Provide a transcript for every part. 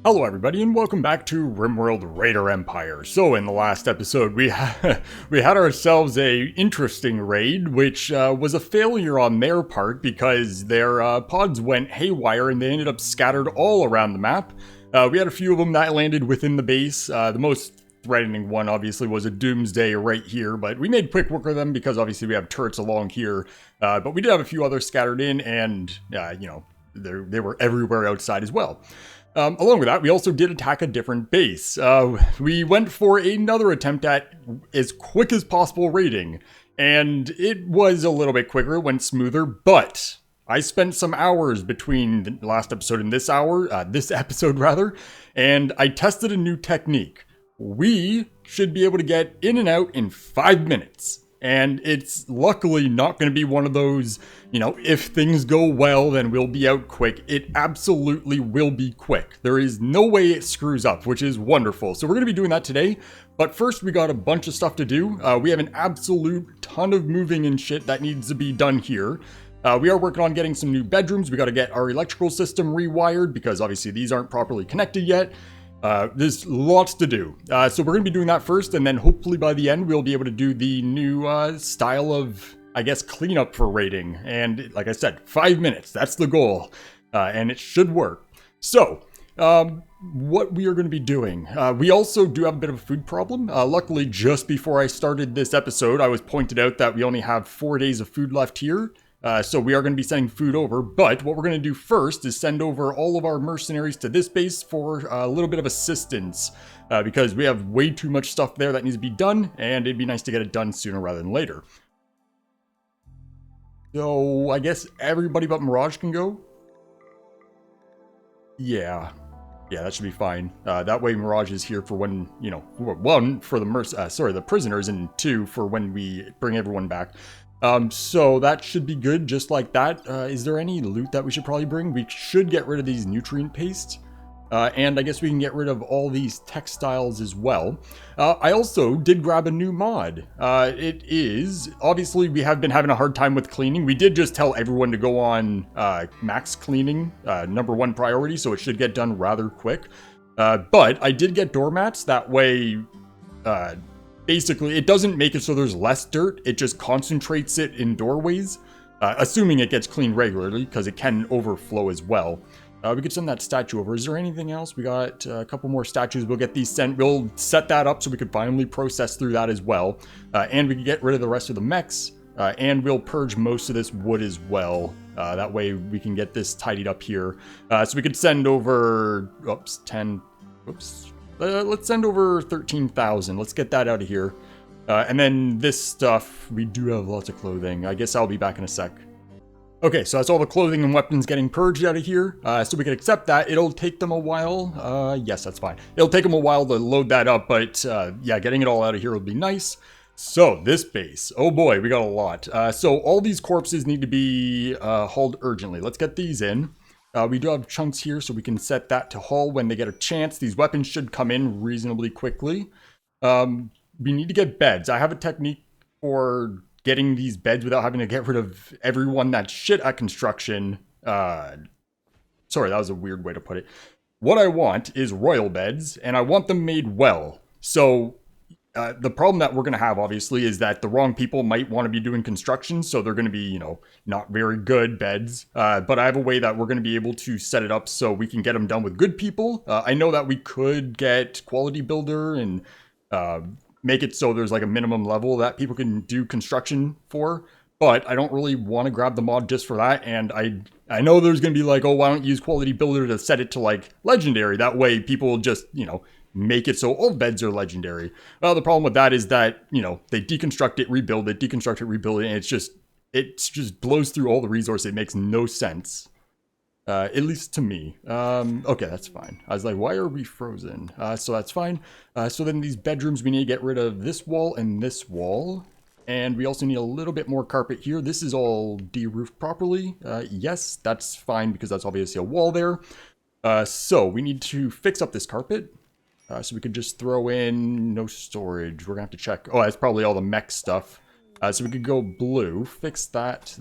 Hello everybody and welcome back to RimWorld Raider Empire. So in the last episode we we had ourselves a interesting raid which was a failure on their part because their pods went haywire and they ended up scattered all around the map. We had a few of them that landed within the base. The most threatening one obviously was a Doomsday right here, but we made quick work of them because obviously we have turrets along here. But we did have a few others scattered in and they were everywhere outside as well. Along with that, we also did attack a different base. We went for another attempt at as quick as possible raiding, and it was a little bit quicker, it went smoother, but I spent some hours between the last episode and this episode rather, and I tested a new technique. We should be able to get in and out in 5 minutes. And it's luckily not going to be one of those, if things go well, then we'll be out quick. It absolutely will be quick. There is no way it screws up, which is wonderful. So we're going to be doing that today. But first, we got a bunch of stuff to do. We have an absolute ton of moving and shit that needs to be done here. We are working on getting some new bedrooms. We got to get our electrical system rewired because obviously these aren't properly connected yet. There's lots to do. So we're going to be doing that first, and then hopefully by the end we'll be able to do the new style of, I guess, cleanup for raiding. And like I said, 5 minutes, that's the goal. And it should work. So, what we are going to be doing. We also do have a bit of a food problem. Luckily, just before I started this episode, I was pointed out that we only have 4 days of food left here. So we are going to be sending food over, but what we're going to do first is send over all of our mercenaries to this base for a little bit of assistance, because we have way too much stuff there that needs to be done, and it'd be nice to get it done sooner rather than later. So I guess everybody but Mirage can go? Yeah, that should be fine. That way Mirage is here for when, one, for the prisoners, and two, for when we bring everyone back. So that should be good, just like that. Is there any loot that we should probably bring? We should get rid of these nutrient pastes. And I guess we can get rid of all these textiles as well. I also did grab a new mod. It is, obviously we have been having a hard time with cleaning. We did just tell everyone to go on max cleaning, #1 priority, so it should get done rather quick. But I did get doormats, that way, basically, it doesn't make it so there's less dirt, it just concentrates it in doorways, assuming it gets cleaned regularly, because it can overflow as well. We could send that statue over. Is there anything else? We got a couple more statues. We'll get these sent. We'll set that up so we could finally process through that as well. And we can get rid of the rest of the mechs, and we'll purge most of this wood as well. That way we can get this tidied up here. So we could send over, let's send over 13,000. Let's get that out of here. And then this stuff, we do have lots of clothing. I guess I'll be back in a sec. Okay, so that's all the clothing and weapons getting purged out of here. So we can accept that. It'll take them a while. Yes, that's fine. It'll take them a while to load that up, but yeah, getting it all out of here will be nice. So this base, oh boy, we got a lot. So all these corpses need to be hauled urgently. Let's get these in. We do have chunks here, so we can set that to haul when they get a chance. These weapons should come in reasonably quickly. We need to get beds. I have a technique for getting these beds without having to get rid of everyone that's shit at construction. Sorry, that was a weird way to put it. What I want is royal beds, and I want them made well. So the problem that we're going to have, obviously, is that the wrong people might want to be doing construction, so they're going to be, not very good beds. But I have a way that we're going to be able to set it up so we can get them done with good people. I know that we could get Quality Builder and make it so there's like a minimum level that people can do construction for. But I don't really want to grab the mod just for that. And I know there's going to be like, oh, why don't you use Quality Builder to set it to like Legendary? That way people will just, make it so all beds are legendary. Well, the problem with that is that, they deconstruct it, rebuild it, deconstruct it, rebuild it, and it just blows through all the resources. It makes no sense. At least to me. Okay, that's fine. I was like, why are we frozen? So that's fine. So then these bedrooms, we need to get rid of this wall and this wall. And we also need a little bit more carpet here. This is all de-roofed properly. Yes, that's fine because that's obviously a wall there. So we need to fix up this carpet. So we could just throw in no storage. We're gonna have to check. Oh, that's probably all the mech stuff. So we could go blue, fix that,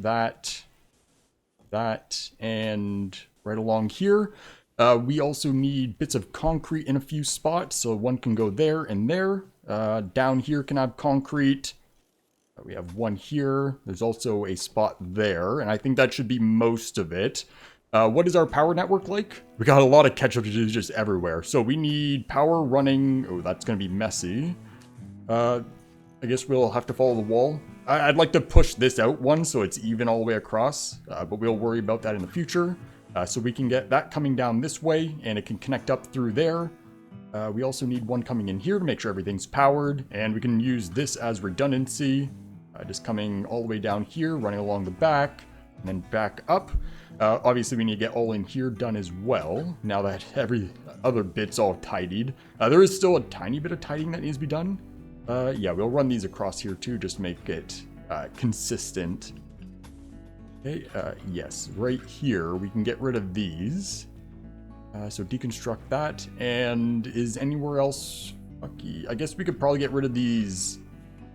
and right along here. We also need bits of concrete in a few spots, so one can go there and there. Down here can have concrete. We have one here. There's also a spot there, and I think that should be most of it. What is our power network like? We got a lot of catch-up to do just everywhere. So we need power running... Oh, that's going to be messy. I guess we'll have to follow the wall. I'd like to push this out one so it's even all the way across, but we'll worry about that in the future. So we can get that coming down this way, and it can connect up through there. We also need one coming in here to make sure everything's powered, and we can use this as redundancy. Just coming all the way down here, running along the back, and then back up. Obviously, we need to get all in here done as well, now that every other bit's all tidied. There is still a tiny bit of tidying that needs to be done. Yeah, we'll run these across here too, just to make it consistent. Okay, yes, right here, we can get rid of these. So deconstruct that, and is anywhere else fucky? I guess we could probably get rid of these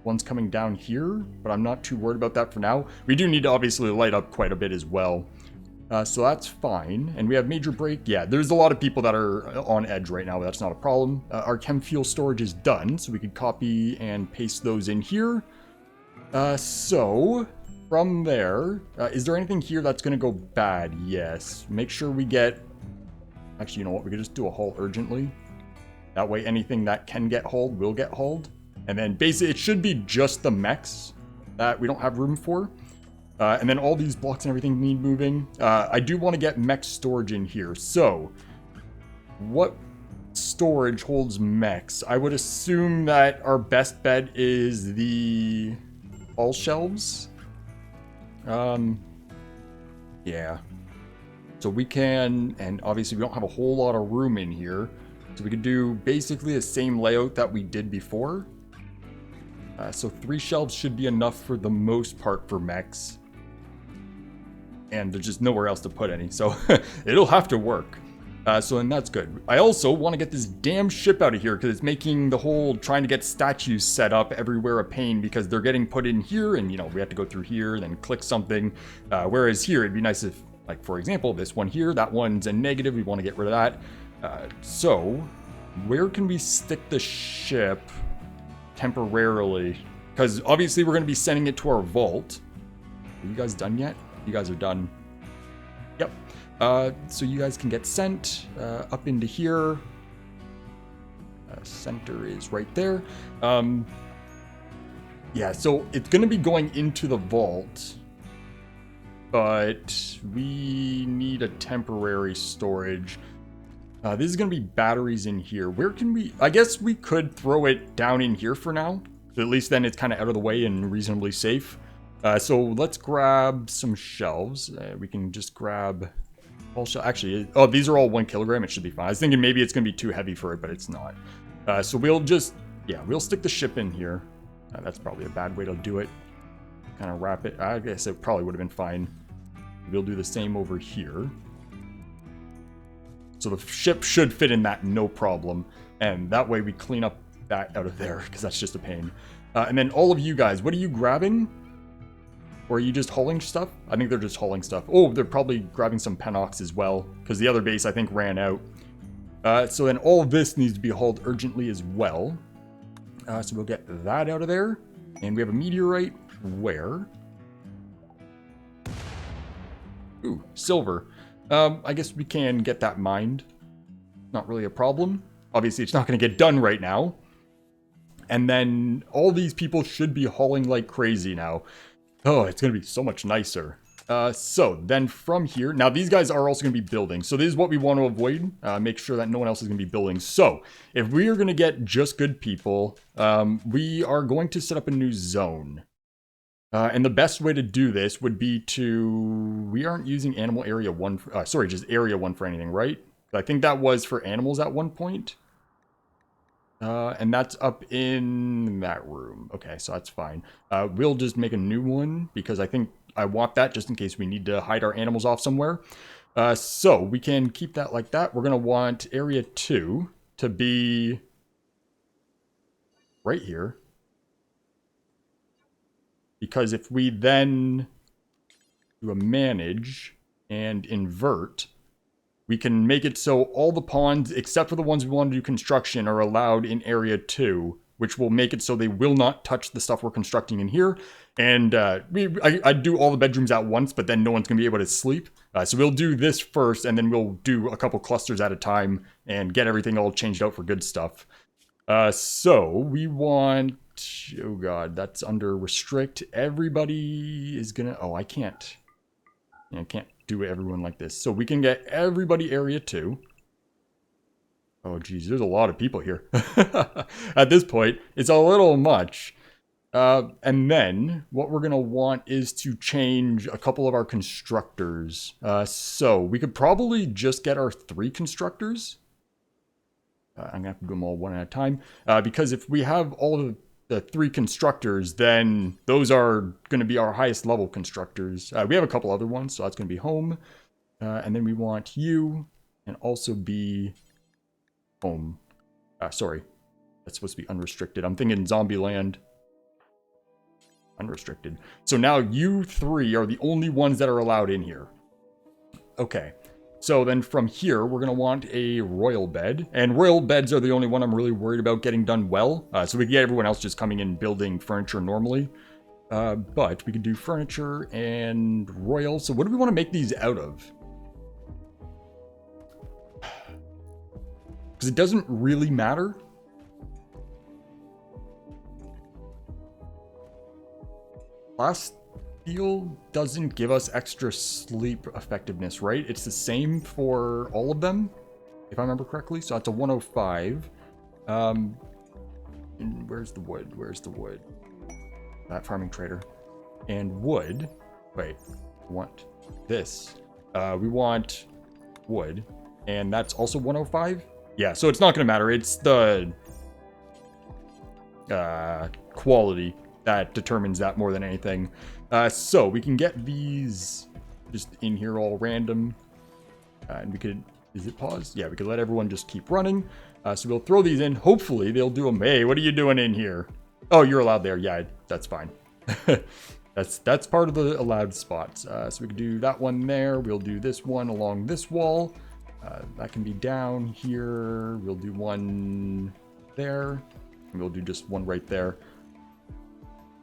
ones coming down here, but I'm not too worried about that for now. We do need to obviously light up quite a bit as well. So that's fine. And we have major break. Yeah, there's a lot of people that are on edge right now, but that's not a problem. Our chem fuel storage is done, so we could copy and paste those in here. So from there, is there anything here that's going to go bad? Yes. Make sure we get... Actually, you know what? We could just do a haul urgently. That way, anything that can get hauled will get hauled. And then basically, it should be just the mechs that we don't have room for. And then all these blocks and everything need moving. I do want to get mech storage in here. So, what storage holds mechs? I would assume that our best bet is the all shelves. Yeah. So we can, and obviously we don't have a whole lot of room in here. So we could do basically the same layout that we did before. So 3 shelves should be enough for the most part for mechs. And there's just nowhere else to put any, so it'll have to work. So then that's good. I also want to get this damn ship out of here because it's making the whole trying to get statues set up everywhere a pain because they're getting put in here and, you know, we have to go through here and then click something. Whereas here, it'd be nice if, like, for example, this one here, that one's a negative. We want to get rid of that. So where can we stick the ship temporarily? Because obviously we're going to be sending it to our vault. Are you guys done yet? You guys are done. Yep. So you guys can get sent up into here. Center is right there. Yeah, so it's going to be going into the vault. But we need a temporary storage. This is going to be batteries in here. Where can we... I guess we could throw it down in here for now. So at least then it's kind of out of the way and reasonably safe. So let's grab some shelves. We can just grab all shelves. Actually, oh, these are all 1 kilogram. It should be fine. I was thinking maybe it's going to be too heavy for it, but it's not. So we'll just, yeah, we'll stick the ship in here. That's probably a bad way to do it. Kind of wrap it. I guess it probably would have been fine. We'll do the same over here. So the ship should fit in that no problem. And that way we clean up that out of there because that's just a pain. And then all of you guys, what are you grabbing? Or are you just hauling stuff? I think they're just hauling stuff. Oh, they're probably grabbing some Penox as well, because the other base, I think, ran out. So then all of this needs to be hauled urgently as well. So we'll get that out of there. And we have a meteorite. Where? Ooh, silver. I guess we can get that mined. Not really a problem. Obviously, it's not going to get done right now. And then all these people should be hauling like crazy now. Oh, it's going to be so much nicer. So then from here, now these guys are also going to be building. So this is what we want to avoid. Make sure that no one else is going to be building. So if we are going to get just good people, we are going to set up a new zone. And the best way to do this would be to, we aren't using animal area 1, sorry, just area 1 for anything, right? I think that was for animals at one point. And that's up in that room. Okay, so that's fine. We'll just make a new one because I think I want that just in case we need to hide our animals off somewhere. So we can keep that like that. We're going to want area 2 to be right here. Because if we then do a manage and invert, we can make it so all the pawns, except for the ones we want to do construction, are allowed in area 2, which will make it so they will not touch the stuff we're constructing in here. And I'd do all the bedrooms at once, but then no one's going to be able to sleep. So we'll do this first, and then we'll do a couple clusters at a time and get everything all changed out for good stuff. So we want... Oh god, that's under restrict. Everybody is going to... Oh, I can't. I can't do everyone like this. So we can get everybody area 2. Oh geez, there's a lot of people here. At this point, it's a little much. And then what we're going to want is to change a couple of our constructors. So we could probably just get our 3 constructors. I'm going to have to do them all one at a time. Because if we have all of the 3 constructors, then those are going to be our highest level constructors. We have a couple other ones, so that's going to be home. And then we want you and also be home. Sorry, that's supposed to be unrestricted. I'm thinking Zombieland. Unrestricted. So now you 3 are the only ones that are allowed in here. Okay. So then from here, we're going to want a royal bed. And royal beds are the only one I'm really worried about getting done well. So we can get everyone else just coming in building furniture normally. But we could do furniture and royal. So what do we want to make these out of? Because it doesn't really matter. Glass steel doesn't give us extra sleep effectiveness, right? It's the same for all of them, if I remember correctly. So that's a 105. And where's the wood? Where's the wood? That farming trader. And wood. Wait, we want this. We want wood. And that's also 105? Yeah, so it's not going to matter. It's the quality that determines that more than anything. So we can get these just in here all random. And we could... Is it paused? Yeah, we could let everyone just keep running. So we'll throw these in. Hopefully they'll do them. Hey, what are you doing in here? Oh, you're allowed there. Yeah, that's fine. That's part of the allowed spots. So we can do that one there. We'll do this one along this wall. That can be down here. We'll do one there. And we'll do just one right there.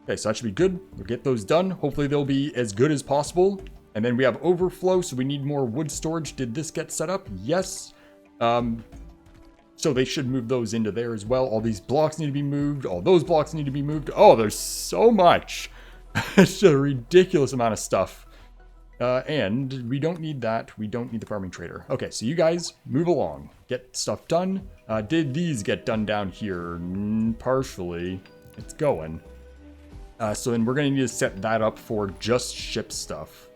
Okay, so that should be good. We'll get those done. Hopefully they'll be as good as possible. And then we have overflow, so we need more wood storage. Did this get set up? Yes. So they should move those into there as well. All these blocks need to be moved. All those blocks need to be moved. Oh, there's so much. It's a ridiculous amount of stuff. And we don't need that. We don't need the farming trader. Okay, so you guys move along. Get stuff done. Did these get done down here? Partially. It's going. So then we're going to need to set that up for just ship stuff.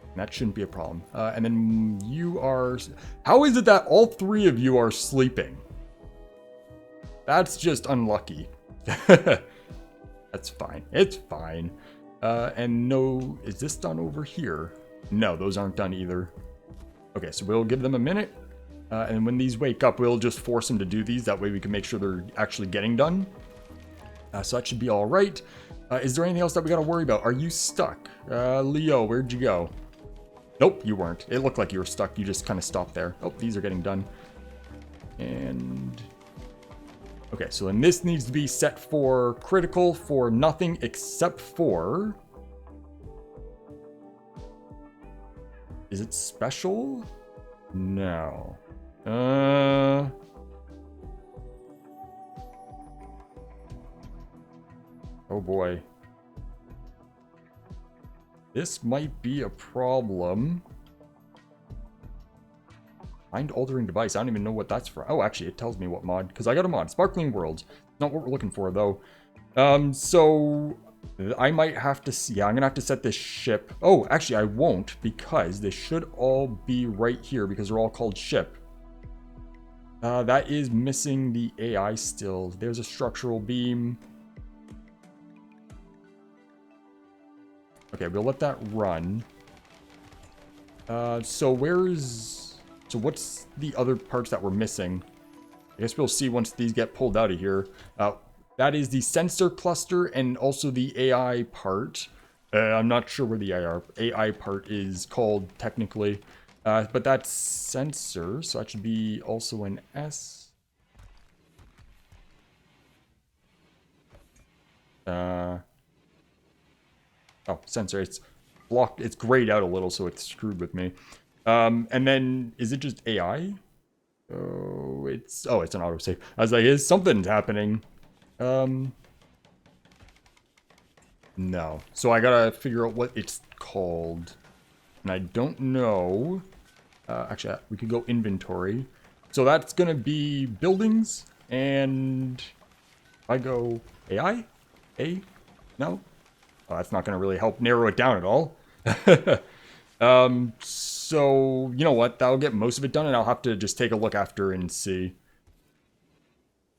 And that shouldn't be a problem. And then you are... How is it that all 3 of you are sleeping? That's just unlucky. That's fine. It's fine. And no... Is this done over here? No, those aren't done either. Okay, so we'll give them a minute. And when these wake up, we'll just force them to do these. That way we can make sure they're actually getting done. So that should be all right. Is there anything else that we got to worry about? Are you stuck? Leo, where'd you go? Nope, you weren't. It looked like you were stuck. You just kind of stopped there. Oh, these are getting done. And... Okay, so then this needs to be set for critical for nothing except for... Is it special? No. Oh boy. This might be a problem. Find altering device. I don't even know what that's for. Oh, actually, it tells me what mod. Because I got a mod. Sparkling Worlds. Not what we're looking for, though. So... I might have to see... Yeah, I'm going to have to set this ship. Oh, actually, I won't. Because they should all be right here. Because they're all called ship. That is missing the AI still. There's a structural beam. Okay, we'll let that run. So where's... So what's the other parts that we're missing? I guess we'll see once these get pulled out of here. That is the sensor cluster and also the AI part. I'm not sure where the AI part is called technically. But that's sensor, so that should be also an S. Oh, sensor. It's blocked. It's grayed out a little, so it's screwed with me. And then is it just AI? Oh, it's an autosave. I was like, is something's happening? No. So I gotta figure out what it's called, and I don't know. Actually, we could go inventory. So that's gonna be buildings, and if I go AI, no. Well, that's not gonna really help narrow it down at all. So you know what? That'll get most of it done, and I'll have to just take a look after and see.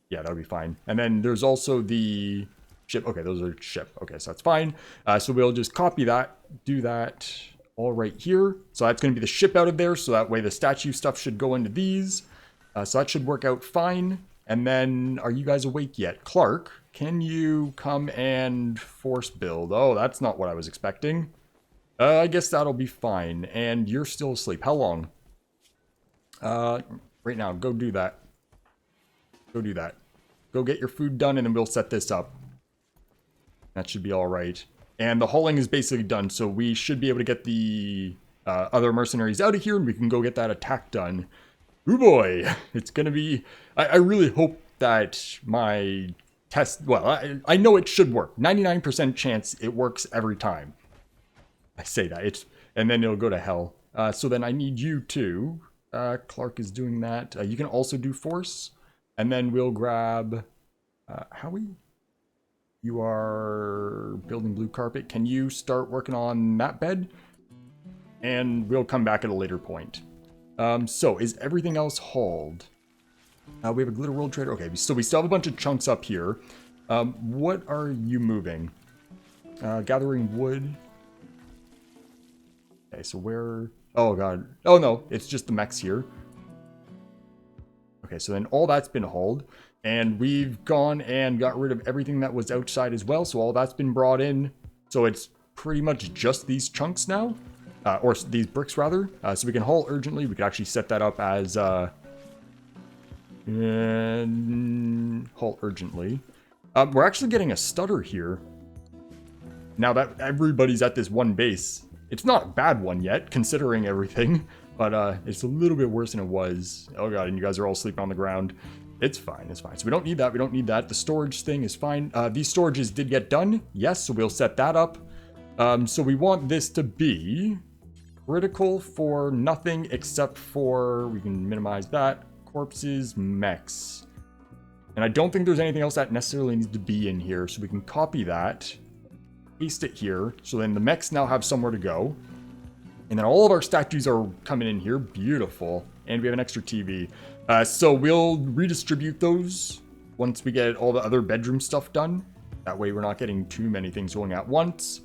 Yeah, that'll be fine. And then there's also the ship. Okay, those are ship. Okay, so that's fine. So we'll just copy that, do that all right here. So that's going to be the ship out of there. So that way the statue stuff should go into these. So that should work out fine. And then, are you guys awake yet? Clark, can you come and force build? Oh, that's not what I was expecting. I guess that'll be fine. And you're still asleep. How long? Right now, go do that. Go do that. Go get your food done, and then we'll set this up. That should be all right. And the hauling is basically done, so we should be able to get the other mercenaries out of here, and we can go get that attack done. Ooh boy, it's gonna be... I really hope that my test... Well, I know it should work. 99% chance it works every time. I say that. And then it'll go to hell. So then I need you to... Clark is doing that. You can also do force. And then we'll grab... Howie? You are building blue carpet. Can you start working on that bed? And we'll come back at a later point. So, is everything else hauled? We have a glitter world trader. Okay, so we still have a bunch of chunks up here. What are you moving? Gathering wood. Okay, so where... Oh, God. Oh, no. It's just the mechs here. Okay, so then all that's been hauled. And we've gone and got rid of everything that was outside as well. So all that's been brought in. So it's pretty much just these chunks now. Or these bricks, rather. So we can haul urgently. We could actually set that up as... haul urgently. We're actually getting a stutter here. Now that everybody's at this one base. It's not a bad one yet, considering everything. But it's a little bit worse than it was. Oh god, and you guys are all sleeping on the ground. It's fine, it's fine. So we don't need that, we don't need that. The storage thing is fine. These storages did get done. Yes, so we'll set that up. So we want this to be critical for nothing except for, we can minimize that, corpses, mechs. And I don't think there's anything else that necessarily needs to be in here. So we can copy that, paste it here. So then the mechs now have somewhere to go. And then all of our statues are coming in here. Beautiful. And we have an extra TV. So we'll redistribute those once we get all the other bedroom stuff done. That way we're not getting too many things going at once.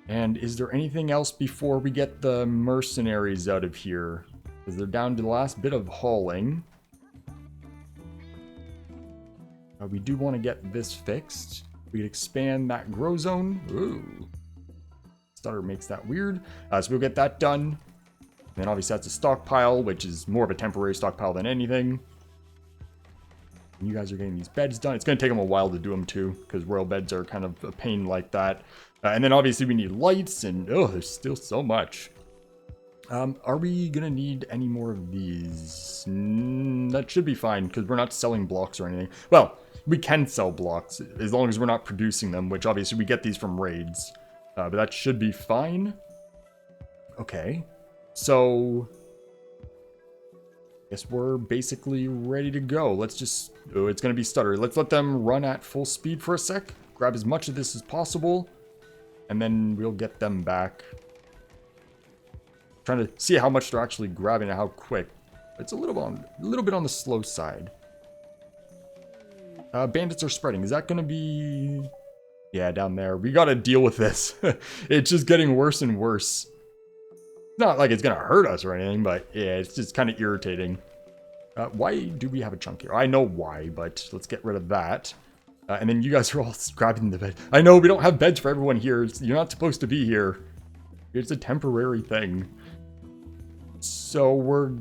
And is there anything else before we get the mercenaries out of here? Because they're down to the last bit of hauling. We do want to get this fixed. We could expand that grow zone. Ooh. Stutter makes that weird. So we'll get that done. And then obviously that's a stockpile, which is more of a temporary stockpile than anything. And you guys are getting these beds done. It's going to take them a while to do them too, because royal beds are kind of a pain like that. And then obviously we need lights, and oh, there's still so much. Are we going to need any more of these? That should be fine, because we're not selling blocks or anything. Well, we can sell blocks, as long as we're not producing them, which obviously we get these from raids. But that should be fine. Okay. So, I guess we're basically ready to go. Let's just... Oh, it's going to be stutter. Let's let them run at full speed for a sec. Grab as much of this as possible. And then we'll get them back. Trying to see how much they're actually grabbing and how quick. It's a little bit on the slow side. Bandits are spreading. Is that going to be... Yeah, down there. We got to deal with this. It's just getting worse and worse. Not like it's going to hurt us or anything, but yeah, it's just kind of irritating. Why do we have a chunk here? I know why, but let's get rid of that. And then you guys are all grabbing the bed. I know we don't have beds for everyone here. You're not supposed to be here. It's a temporary thing. so we're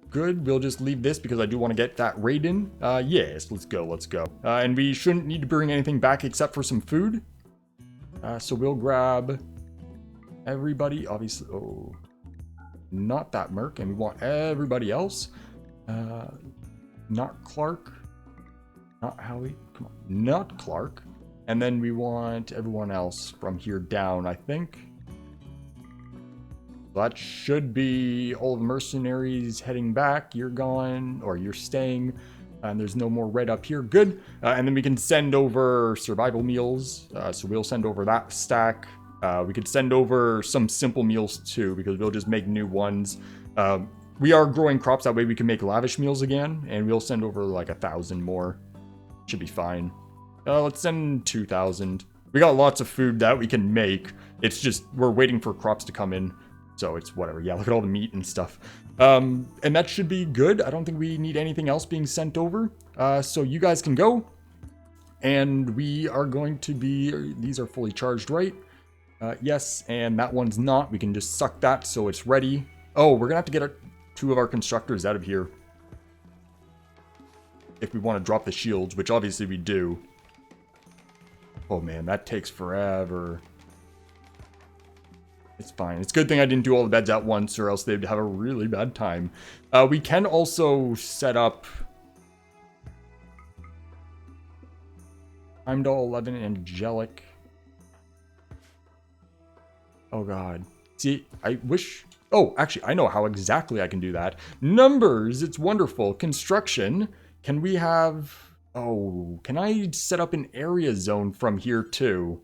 good. We'll just leave this because I do want to get that raid in. Yes, let's go, let's go. And we shouldn't need to bring anything back except for some food. So we'll grab everybody, obviously. Oh, not that Merc, and we want everybody else. Not Clark, not Howie, come on, not Clark. And then we want everyone else from here down, I think. That should be all the mercenaries heading back. You're gone, or you're staying, and there's no more red up here. Good. And then we can send over survival meals. So we'll send over that stack. We could send over some simple meals too, because we'll just make new ones. We are growing crops, that way we can make lavish meals again, and we'll send over like 1,000 more. Should be fine. Let's send 2,000. We got lots of food that we can make. It's just we're waiting for crops to come in. So it's whatever. Yeah, look at all the meat and stuff. And that should be good. I don't think we need anything else being sent over. So you guys can go. And we are going to be... These are fully charged, right? Yes, and that one's not. We can just suck that so it's ready. Oh, we're going to have to get 2 of our constructors out of here. If we want to drop the shields, which obviously we do. Oh man, that takes forever. It's fine. It's a good thing I didn't do all the beds at once, or else they'd have a really bad time. We can also set up Heimdall 11 Angelic. Oh god. See, I wish... Oh, actually, I know how exactly I can do that. Numbers, it's wonderful. Construction, can we have... Oh, can I set up an area zone from here too?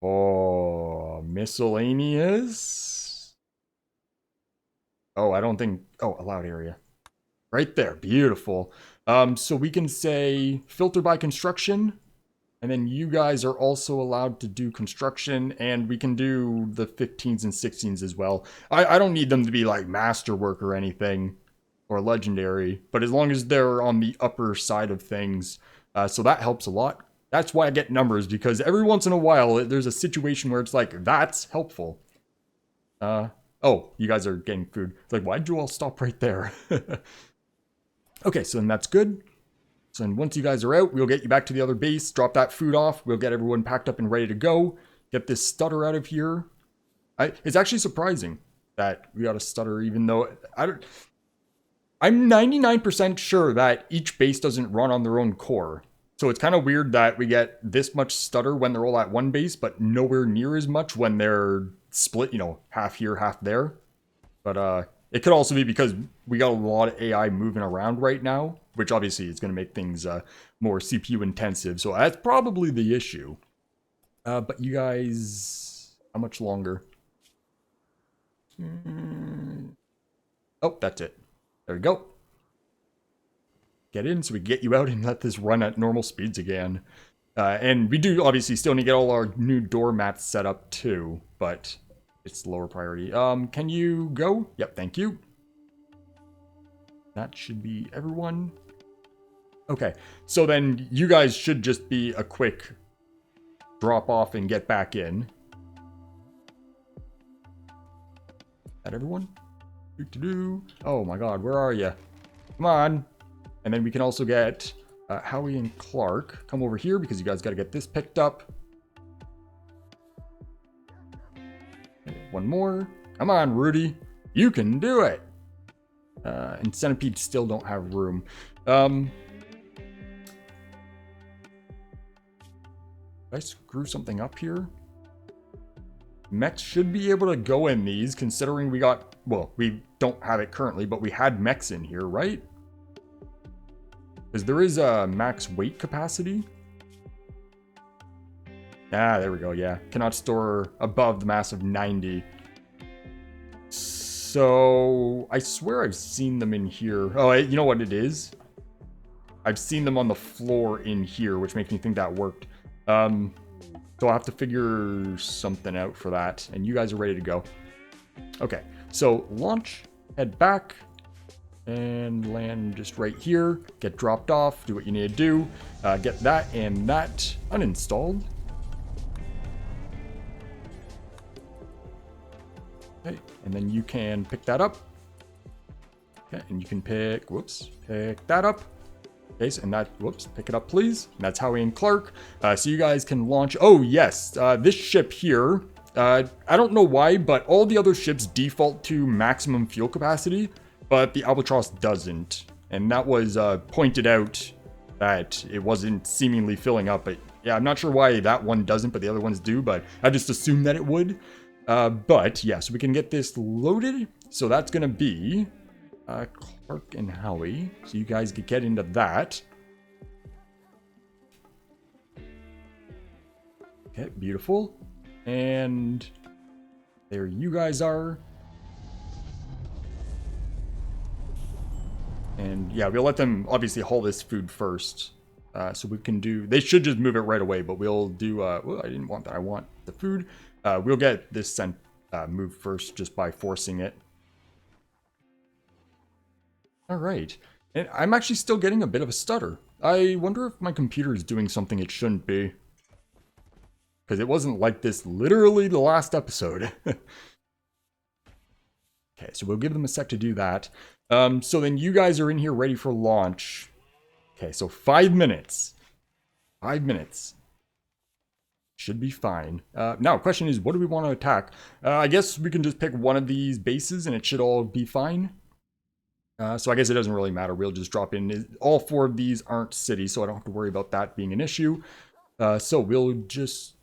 Oh, miscellaneous? Oh, I don't think... Oh, allowed area. Right there, beautiful. So we can say filter by construction, and then you guys are also allowed to do construction, and we can do the 15s and 16s as well. I don't need them to be like masterwork or anything, or legendary, but as long as they're on the upper side of things, so that helps a lot. That's why I get numbers, because every once in a while there's a situation where it's like, that's helpful. Oh, you guys are getting food. It's like, why'd you all stop right there? Okay, so then that's good. So then once you guys are out, we'll get you back to the other base, drop that food off, we'll get everyone packed up and ready to go, get this stutter out of here. It's actually surprising that we got a stutter, even though I'm 99% sure that each base doesn't run on their own core. So it's kind of weird that we get this much stutter when they're all at one base, but nowhere near as much when they're split, you know, half here, half there. But it could also be because we got a lot of AI moving around right now, which obviously is going to make things more CPU intensive. So that's probably the issue. But you guys, how much longer? Oh, that's it. There we go. Get in so we get you out and let this run at normal speeds again. And we do obviously still need to get all our new doormats set up too, but it's lower priority. Can you go? Yep, thank you. That should be everyone. Okay, so then you guys should just be a quick drop off and get back in. That everyone? Oh my god, where are you? Come on. And then we can also get Howie and Clark. Come over here because you guys got to get this picked up. One more. Come on, Rudy. You can do it. And Centipede still don't have room. Did I screw something up here? Mechs should be able to go in these, considering we got... Well, we don't have it currently, but we had mechs in here, right? Because there is a max weight capacity. Ah, there we go, yeah. Cannot store above the mass of 90. So, I swear I've seen them in here. Oh, you know what it is? I've seen them on the floor in here, which makes me think that worked. So I'll have to figure something out for that. And you guys are ready to go. Okay, so launch, head back, and land just right here. Get dropped off, do what you need to do. Get that and that uninstalled. Okay, and then you can pick that up. Okay, and you can pick that up. Okay, so, and that, pick it up, please. And that's Howie and Clark. So you guys can launch. Oh, yes, this ship here, I don't know why, but all the other ships default to maximum fuel capacity, but the Albatross doesn't. And that was pointed out that it wasn't seemingly filling up. But yeah, I'm not sure why that one doesn't, but the other ones do. But I just assumed that it would. But yeah, so we can get this loaded. So that's going to be Clark and Howie. So you guys can get into that. Okay, beautiful. And there you guys are. And yeah, we'll let them obviously haul this food first. So we can do, they should just move it right away, but we'll do, well, I didn't want that. I want the food. We'll get this sent, moved first just by forcing it. All right. And I'm actually still getting a bit of a stutter. I wonder if my computer is doing something it shouldn't be. Because it wasn't like this literally the last episode. Okay, so we'll give them a sec to do that. So then you guys are in here ready for launch. Okay, so 5 minutes. 5 minutes. Should be fine. Now, question is, what do we want to attack? I guess we can just pick one of these bases and it should all be fine. So I guess it doesn't really matter. We'll just drop in. All 4 of these aren't cities, so I don't have to worry about that being an issue. So we'll just...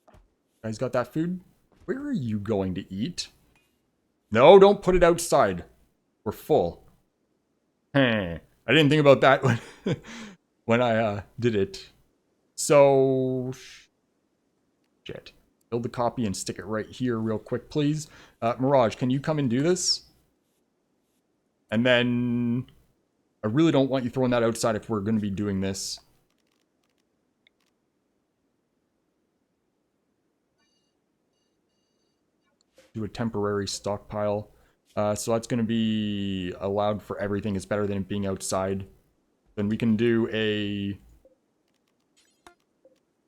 You guys got that food? Where are you going to eat? No, don't put it outside. We're full. I didn't think about that when I did it. So... Shit. Build the copy and stick it right here real quick, please. Mirage, can you come and do this? And then... I really don't want you throwing that outside if we're going to be doing this. Do a temporary stockpile. So that's going to be allowed for everything. It's better than it being outside. Then we can do a...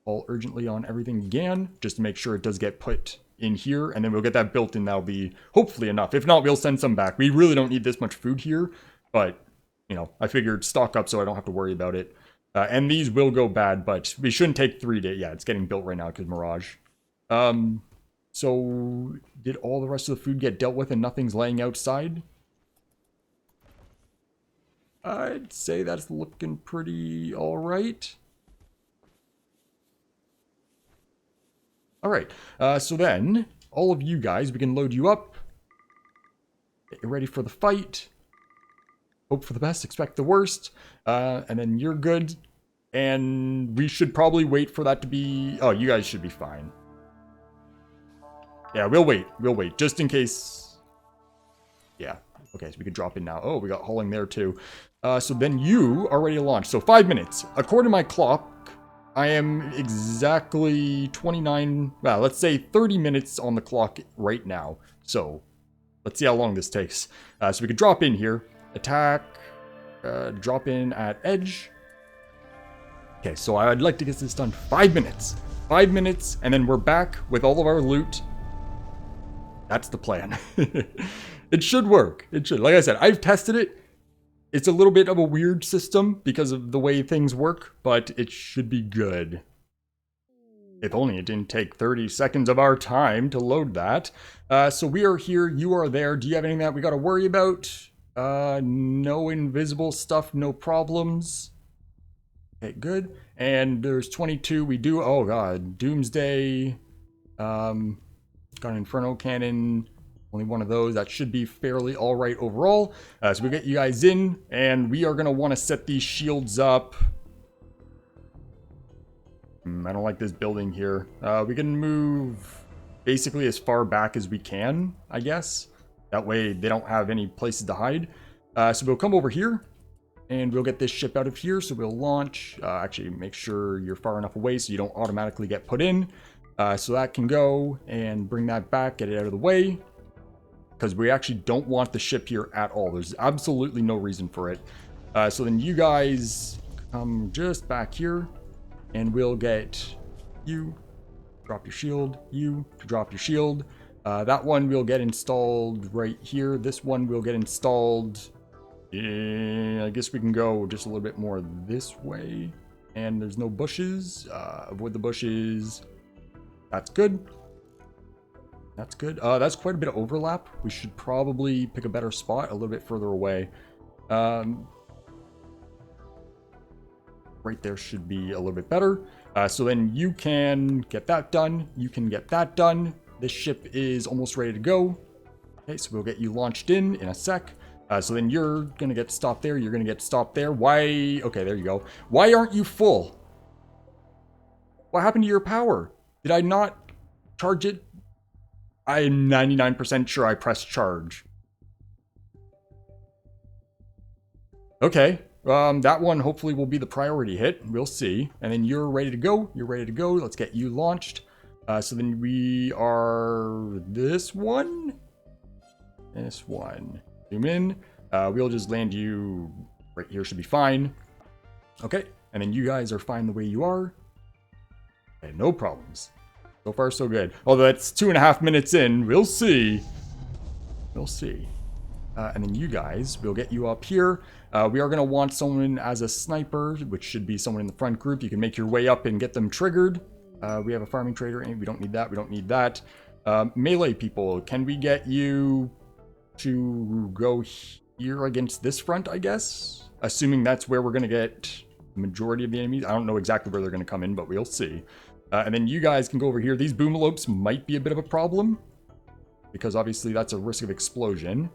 all urgently on everything again, just to make sure it does get put in here, and then we'll get that built in. That'll be hopefully enough. If not, we'll send some back. We really don't need this much food here, but, you know, I figured stock up so I don't have to worry about it. And these will go bad, but we shouldn't take 3 days. Yeah, it's getting built right now because Mirage. So, did all the rest of the food get dealt with and nothing's laying outside? I'd say that's looking pretty alright. Alright, so then, all of you guys, we can load you up. Get you ready for the fight. Hope for the best, expect the worst. And then you're good. And we should probably wait for that to be... Oh, you guys should be fine. Yeah, we'll wait. We'll wait, just in case... Yeah. Okay, so we can drop in now. Oh, we got hauling there too. So then you are ready to launch. So 5 minutes. According to my clock, I am exactly 29... Well, let's say 30 minutes on the clock right now. So, let's see how long this takes. So we could drop in here. Attack. Drop in at edge. Okay, so I'd like to get this done 5 minutes. 5 minutes, and then we're back with all of our loot. That's the plan. It should work. It should. Like I said, I've tested it. It's a little bit of a weird system because of the way things work, but it should be good. If only it didn't take 30 seconds of our time to load that. So we are here. You are there. Do you have anything that we got to worry about? No invisible stuff. No problems. Okay, good. And there's 22. We do... Oh, God. Doomsday. Got an Inferno Cannon, only one of those. That should be fairly alright overall. So we get you guys in, and we are going to want to set these shields up. I don't like this building here. We can move basically as far back as we can, I guess. That way they don't have any places to hide. So we'll come over here, and we'll get this ship out of here. So we'll launch. Actually, make sure you're far enough away so you don't automatically get put in. So that can go, and bring that back, get it out of the way, because we actually don't want the ship here at all. There's absolutely no reason for it. So then you guys come just back here, and we'll get you, drop your shield, you to drop your shield. That one will get installed right here. This one will get installed. I guess we can go just a little bit more this way. And there's no bushes. Avoid the bushes. That's good. That's good. That's quite a bit of overlap. We should probably pick a better spot a little bit further away. Right there should be a little bit better. So then you can get that done. You can get that done. This ship is almost ready to go. Okay, so we'll get you launched in a sec. So then you're going to get stopped there. You're going to get stopped there. Why? Okay, there you go. Why aren't you full? What happened to your power? Did I not charge it? I'm 99% sure I pressed charge. Okay, that one hopefully will be the priority hit. We'll see. And then you're ready to go. You're ready to go. Let's get you launched. So then we are this one. This one. Zoom in. We'll just land you right here. Should be fine. Okay, and then you guys are fine the way you are. Okay, no problems. So far, so good. Although that's 2.5 minutes in. We'll see. We'll see. And then you guys, we'll get you up here. We are going to want someone as a sniper, which should be someone in the front group. You can make your way up and get them triggered. We have a farming trader. We don't need that. We don't need that. Melee people, can we get you to go here against this front, I guess? Assuming that's where we're going to get the majority of the enemies. I don't know exactly where they're going to come in, but we'll see. And then you guys can go over here. These boomalopes might be a bit of a problem, because obviously that's a risk of explosion.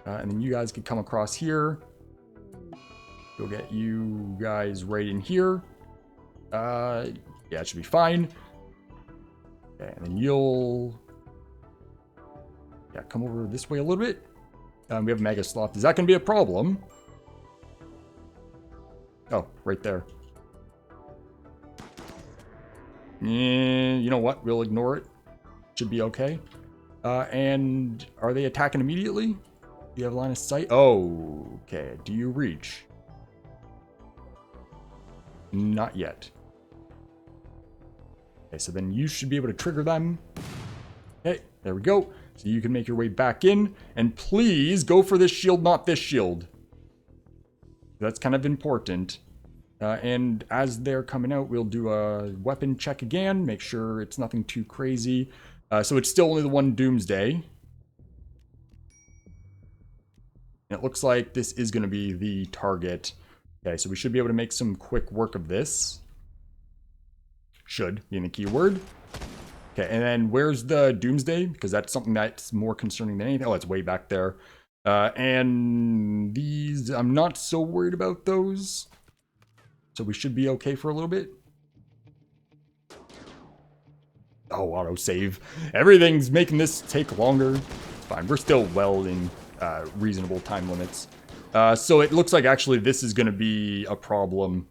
And then you guys can come across here. We'll get you guys right in here. Yeah, it should be fine. Okay, and then you'll... yeah, come over this way a little bit. We have Mega Sloth. Is that going to be a problem? Oh, right there. You know what? We'll ignore it. Should be okay. And are they attacking immediately? Do you have line of sight? Oh, okay. Do you reach? Not yet. Okay, so then you should be able to trigger them. Okay, there we go. So you can make your way back in. And please go for this shield, not this shield. That's kind of important. And as they're coming out, we'll do a weapon check again. Make sure it's nothing too crazy. So it's still only the one Doomsday. And it looks like this is going to be the target. Okay, so we should be able to make some quick work of this. Should being the keyword. Okay, and then where's the Doomsday? Because that's something that's more concerning than anything. Oh, it's way back there. And these, I'm not so worried about those. So we should be okay for a little bit. Oh, autosave. Everything's making this take longer. It's fine. We're still well in reasonable time limits. So it looks like actually this is going to be a problem.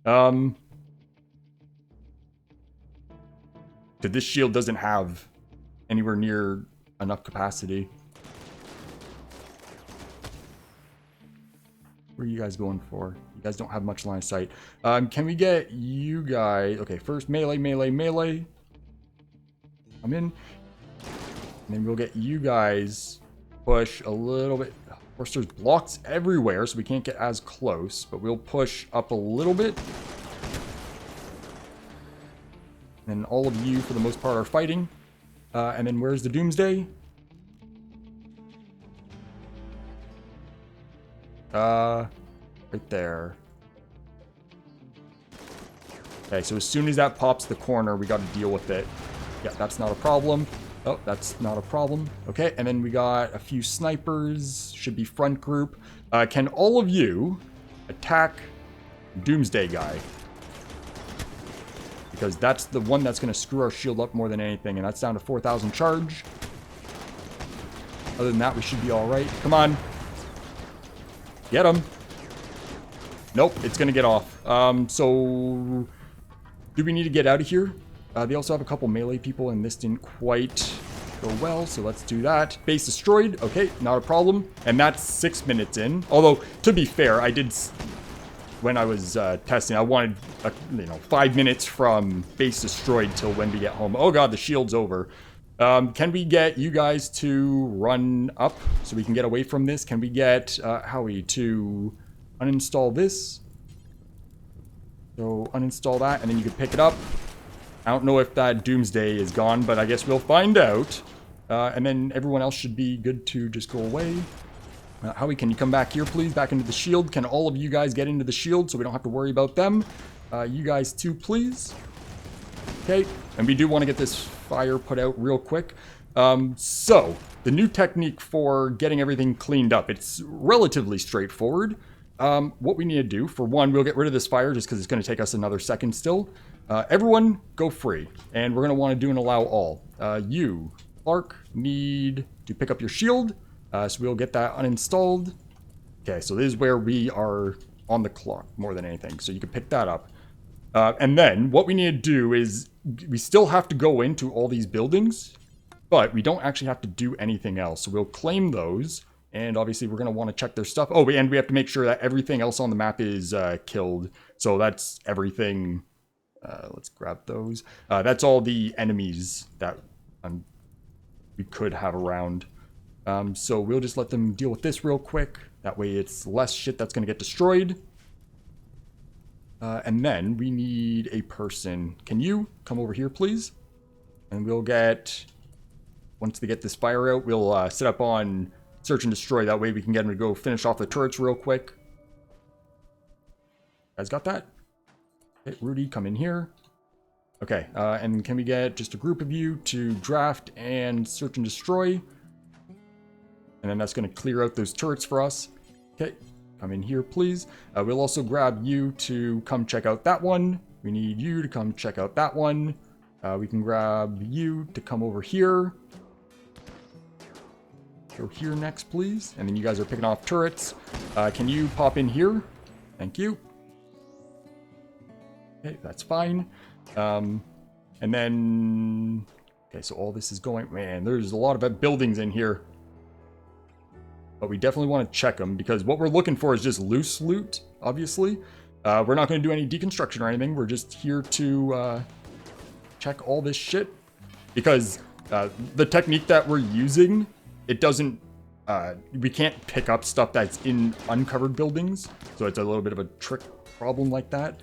Because this shield doesn't have anywhere near enough capacity. Where are you guys going for? You guys don't have much line of sight. Can we get you guys... okay, first melee, melee, melee. I'm in. And then we'll get you guys push a little bit. Of course, there's blocks everywhere, so we can't get as close. But we'll push up a little bit. And all of you, for the most part, are fighting. And then where's the Doomsday? Right there. Okay, so as soon as that pops the corner, we got to deal with it. Yeah, that's not a problem. Oh, that's not a problem. Okay, and then we got a few snipers. Should be front group. Can all of you attack Doomsday guy? Because that's the one that's going to screw our shield up more than anything. And that's down to 4,000 charge. Other than that, we should be all right. Come on. Get him. Nope, it's going to get off. So, do we need to get out of here? They also have a couple melee people, and this didn't quite go well. So let's do that. Base destroyed. Okay, not a problem. And that's 6 minutes in. Although, to be fair, I did... when I was testing, I wanted, 5 minutes from base destroyed till when we get home. Oh god, the shield's over. Can we get you guys to run up so we can get away from this? Can we get Howie to uninstall this? So uninstall that, and then you can pick it up. I don't know if that Doomsday is gone, but I guess we'll find out. And then everyone else should be good to just go away. Howie, can you come back here, please? Back into the shield. Can all of you guys get into the shield so we don't have to worry about them? You guys too, please. Okay, and we do want to get this fire put out real quick. So, the new technique for getting everything cleaned up, it's relatively straightforward. What we need to do, for one, we'll get rid of this fire just because it's going to take us another second still. Everyone, go free. And we're going to want to do an allow all. You, Clark, need to pick up your shield. So we'll get that uninstalled. Okay, so this is where we are on the clock more than anything. So you can pick that up. And then what we need to do is we still have to go into all these buildings, but we don't actually have to do anything else. So we'll claim those. And obviously we're going to want to check their stuff. Oh, and we have to make sure that everything else on the map is killed. So that's everything. Let's grab those. That's all the enemies that we could have around. So we'll just let them deal with this real quick. That way it's less shit that's going to get destroyed. And then we need a person. Can you come over here, please? And we'll get, once they get this fire out, we'll set up on search and destroy. That way we can get them to go finish off the turrets real quick. You guys got that? Okay, Rudy, come in here. Okay, and can we get just a group of you to draft and search and destroy? And then that's going to clear out those turrets for us. Okay, come in here, please. We'll also grab you to come check out that one. We need you to come check out that one. We can grab you to come over here. Go here next, please. And then you guys are picking off turrets. Can you pop in here? Thank you. Okay, that's fine. And then... Okay, so all this is going... Man, there's a lot of buildings in here. But we definitely want to check them, because what we're looking for is just loose loot, obviously. We're not going to do any deconstruction or anything. We're just here to check all this shit. Because the technique that we're using, it doesn't... we can't pick up stuff that's in uncovered buildings. So it's a little bit of a trick problem like that.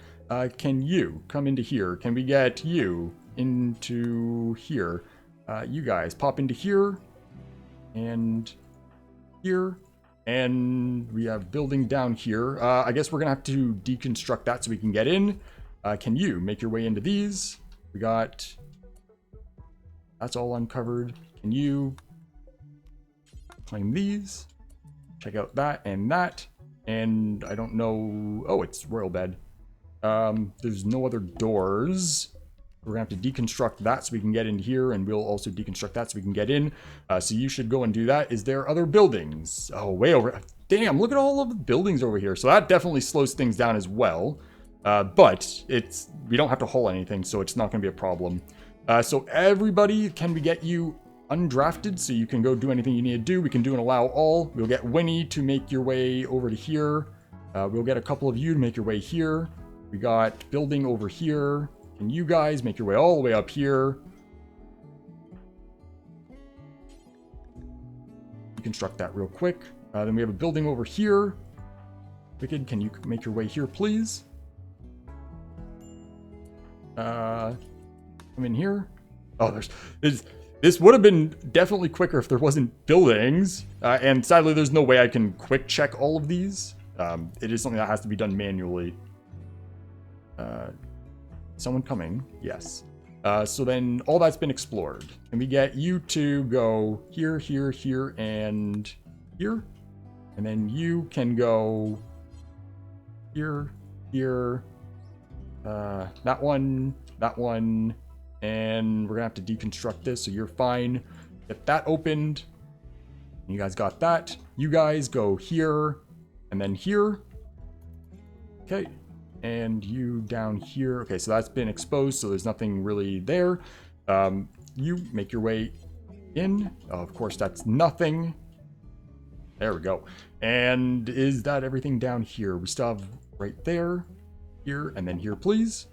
Can you come into here? Can we get you into here? You guys pop into here. And... here, and we have building down here. I guess we're gonna have to deconstruct that so we can get in. Can you make your way into these? We got, that's all uncovered. Can you claim these? Check out that and that. And I don't know, oh, it's royal bed. There's no other doors. We're gonna have to deconstruct that so we can get in here, and we'll also deconstruct that so we can get in. So you should go and do that. Is there other buildings? Oh, way over. Damn, look at all of the buildings over here. So that definitely slows things down as well. But we don't have to haul anything, so it's not gonna be a problem. So everybody, can we get you undrafted so you can go do anything you need to do? We can do an allow all. We'll get Winnie to make your way over to here. We'll get a couple of you to make your way here. We got building over here. And you guys make your way all the way up here. Deconstruct that real quick. Then we have a building over here. Wicked, can you make your way here, please? Come in here. Oh, this would have been definitely quicker if there wasn't buildings. And sadly, there's no way I can quick check all of these. It is something that has to be done manually. Someone coming? Yes. So then all that's been explored. Can we get you to go here, here, here, and here? And then you can go here, here, that one, and we're gonna have to deconstruct this, so you're fine. Get that opened. You guys got that. You guys go here, and then here. Okay. And you down here. Okay, so that's been exposed, so there's nothing really there. You make your way in. Oh, of course, that's nothing. There we go. And is that everything down here? We still have right there, here, and then here, please.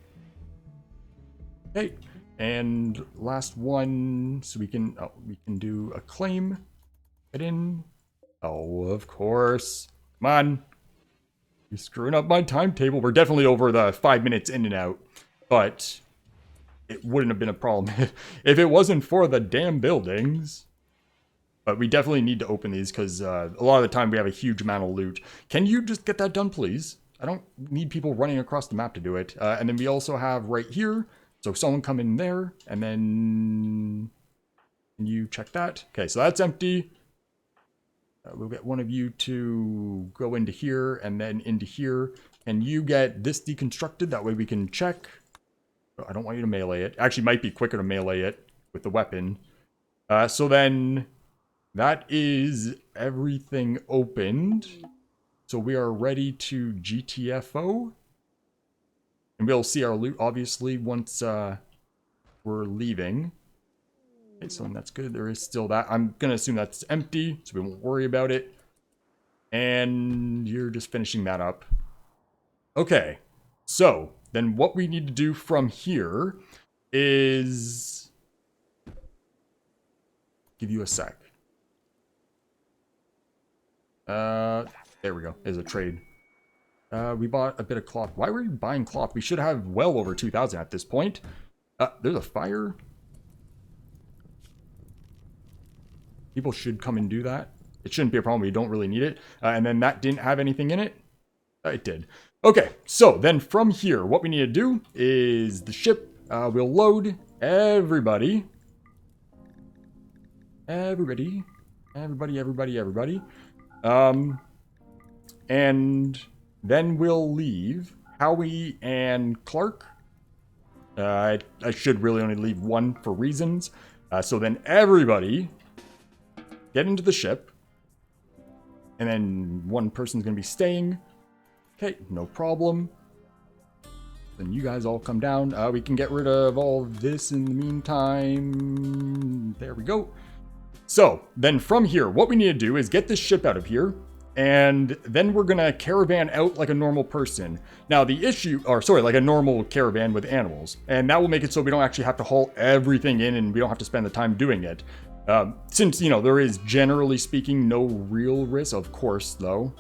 Okay, And last one, so we can do a claim. Get in. Oh, of course. Come on. You're screwing up my timetable. We're definitely over the 5 minutes in and out, but it wouldn't have been a problem if it wasn't for the damn buildings. But we definitely need to open these because a lot of the time we have a huge amount of loot. Can you just get that done, please? I don't need people running across the map to do it. And then we also have right here. So someone come in there and then can you check that? Okay, so that's empty. We'll get one of you to go into here and then into here. Can you get this deconstructed? That way we can check. I don't want you to melee it. Actually, might be quicker to melee it with the weapon. So then that is everything opened. So we are ready to GTFO. And we'll see our loot, obviously, once we're leaving. Okay, so that's good. There is still that. I'm going to assume that's empty, so we won't worry about it. And you're just finishing that up. Okay, so then what we need to do from here is... give you a sec. There we go. There's a trade. We bought a bit of cloth. Why were we buying cloth? We should have well over 2,000 at this point. There's a fire. People should come and do that. It shouldn't be a problem. We don't really need it. And then that didn't have anything in it. It did. Okay, so then from here, what we need to do is the ship will load everybody. Everybody. And then we'll leave Howie and Clark. I should really only leave one for reasons. So then everybody get into the ship. And then one person's going to be staying. Okay, no problem. Then you guys all come down. We can get rid of all of this in the meantime. There we go. So then from here, what we need to do is get this ship out of here. And then we're going to caravan out like a normal person. Now the issue, or sorry, like a normal caravan with animals. And that will make it so we don't actually have to haul everything in and we don't have to spend the time doing it. Since, you know, there is generally speaking no real risk, of course, though.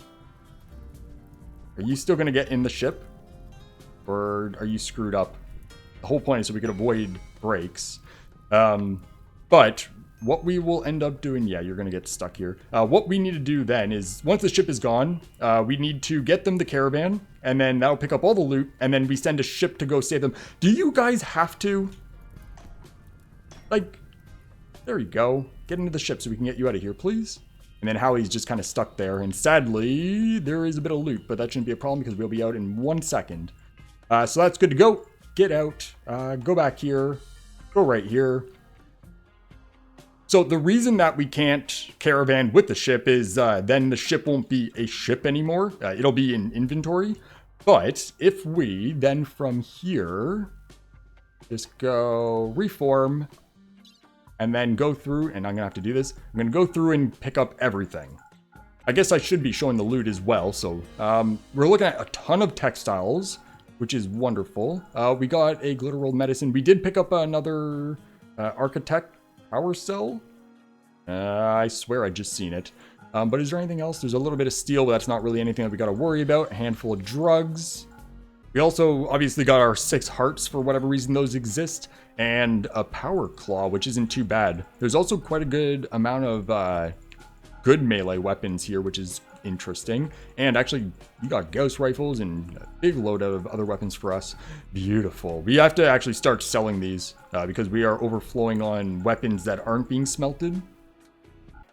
Are you still going to get in the ship? Or are you screwed up? The whole point is so we could avoid breaks. But what we will end up doing, yeah, you're going to get stuck here. What we need to do then is, once the ship is gone, we need to get them the caravan, and then that'll pick up all the loot, and then we send a ship to go save them. Do you guys have to? Like, there you go. Get into the ship so we can get you out of here, please. And then Howie's just kind of stuck there, and sadly, there is a bit of loot, but that shouldn't be a problem because we'll be out in 1 second. So that's good to go. Get out. Go back here. Go right here. So the reason that we can't caravan with the ship is then the ship won't be a ship anymore. It'll be in inventory. But if we then from here just go reform and then go through, and I'm going to have to do this. I'm going to go through and pick up everything. I guess I should be showing the loot as well. So we're looking at a ton of textiles, which is wonderful. We got a glitter rolled medicine. We did pick up another architect power cell. I swear I just seen it. But is there anything else? There's a little bit of steel, but that's not really anything that we got to worry about. A handful of drugs. We also obviously got our 6 hearts for whatever reason those exist. And a power claw, which isn't too bad. There's also quite a good amount of good melee weapons here, which is interesting. And actually, you got gauss rifles and a big load of other weapons for us. Beautiful. We have to actually start selling these because we are overflowing on weapons that aren't being smelted.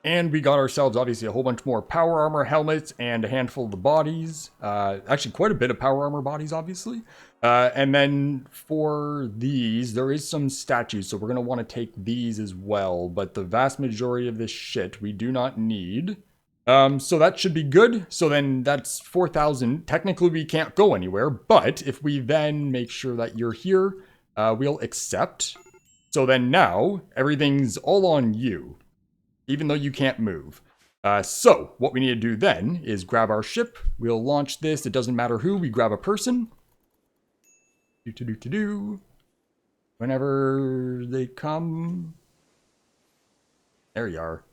And we got ourselves, obviously, a whole bunch more power armor helmets and a handful of the bodies. Actually, quite a bit of power armor bodies, obviously. And then for these, there is some statues, so we're going to want to take these as well. But the vast majority of this shit we do not need. So that should be good. So then that's 4,000. Technically, we can't go anywhere. But if we then make sure that you're here, we'll accept. So then now, everything's all on you. Even though you can't move. So what we need to do then is grab our ship. We'll launch this. It doesn't matter who. We grab a person. whenever they come. There you are.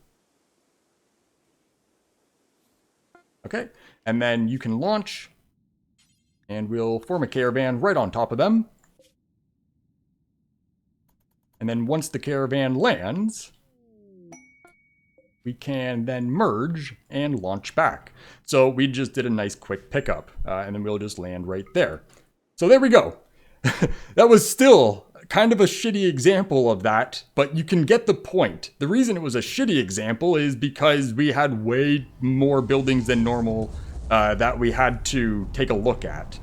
Okay, and then you can launch, and we'll form a caravan right on top of them. And then once the caravan lands, we can then merge and launch back. So we just did a nice quick pickup, and then we'll just land right there. So there we go. That was still kind of a shitty example of that, but you can get the point. The reason it was a shitty example is because we had way more buildings than normal that we had to take a look at.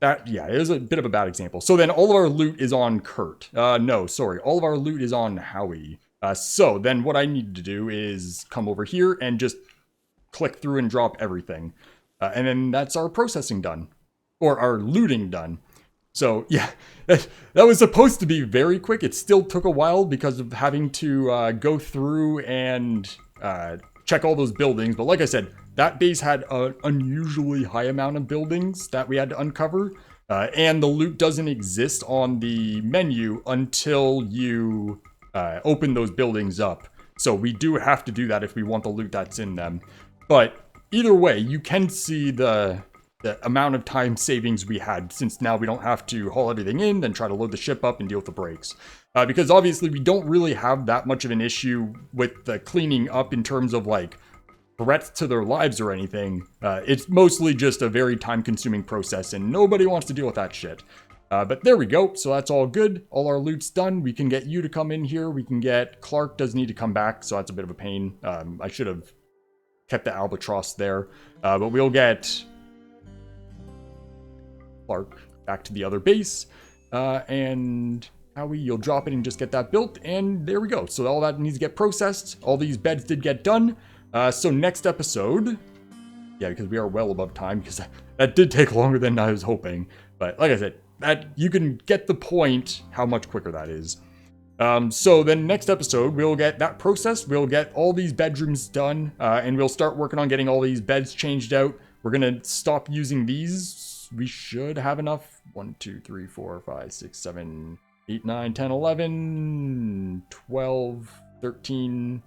That, yeah, it is a bit of a bad example. So then all of our loot is on Kurt. No, sorry. All of our loot is on Howie. So then what I need to do is come over here and just click through and drop everything. And then that's our processing done. Or our looting done. So, yeah, that was supposed to be very quick. It still took a while because of having to go through and check all those buildings. But like I said, that base had an unusually high amount of buildings that we had to uncover. And the loot doesn't exist on the menu until you open those buildings up. So we do have to do that if we want the loot that's in them. But either way, you can see the amount of time savings we had, since now we don't have to haul everything in, then try to load the ship up and deal with the breaks. Because obviously we don't really have that much of an issue with the cleaning up in terms of like threats to their lives or anything. It's mostly just a very time-consuming process, and nobody wants to deal with that shit. But there we go. So that's all good. All our loot's done. We can get you to come in here. We can get Clark does need to come back, so that's a bit of a pain. I should have kept the albatross there. But we'll get Clark back to the other base. And Howie, you'll drop it and just get that built. And there we go. So all that needs to get processed. All these beds did get done. So next episode, yeah, because we are well above time, because that did take longer than I was hoping. But like I said, that you can get the point how much quicker that is. So then next episode, we'll get that processed. We'll get all these bedrooms done, and we'll start working on getting all these beds changed out. We're going to stop using these. We should have enough. 1, 2, 3, 4, 5, 6, 7, 8, 9, 10, 11, 12, 13...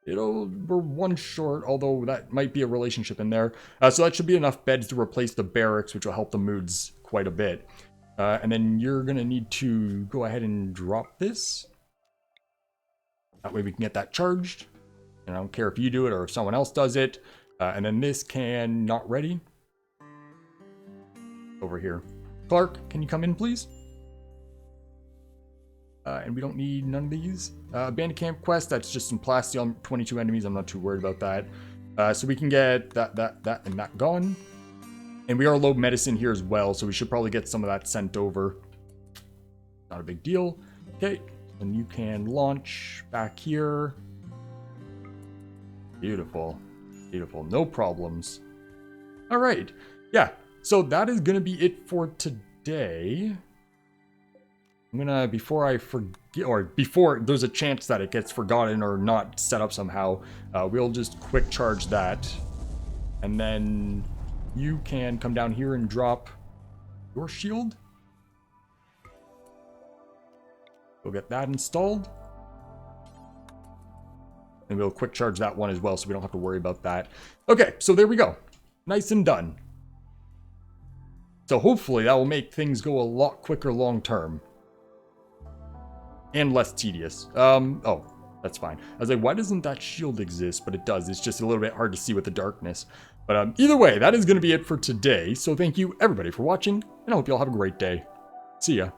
We're one short, although that might be a relationship in there. So that should be enough beds to replace the barracks, which will help the moods quite a bit. And then you're going to need to go ahead and drop this. That way we can get that charged. And I don't care if you do it or if someone else does it. And then this can not ready. Over here. Clark, can you come in, please? And we don't need none of these. Bandit Camp quest, that's just some plastic on 22 enemies. I'm not too worried about that. So we can get that, and that gone. And we are low medicine here as well, so we should probably get some of that sent over. Not a big deal. Okay, and you can launch back here. Beautiful. Beautiful. No problems. All right. Yeah, so that is going to be it for today. I'm gonna, before I forget, or before there's a chance that it gets forgotten or not set up somehow, we'll just quick charge that. And then you can come down here and drop your shield. We'll get that installed. And we'll quick charge that one as well, so we don't have to worry about that. Okay, so there we go. Nice and done. So hopefully that will make things go a lot quicker long term. And less tedious. Oh, that's fine. I was like, why doesn't that shield exist? But it does. It's just a little bit hard to see with the darkness. But either way, that is going to be it for today. So thank you, everybody, for watching. And I hope you all have a great day. See ya.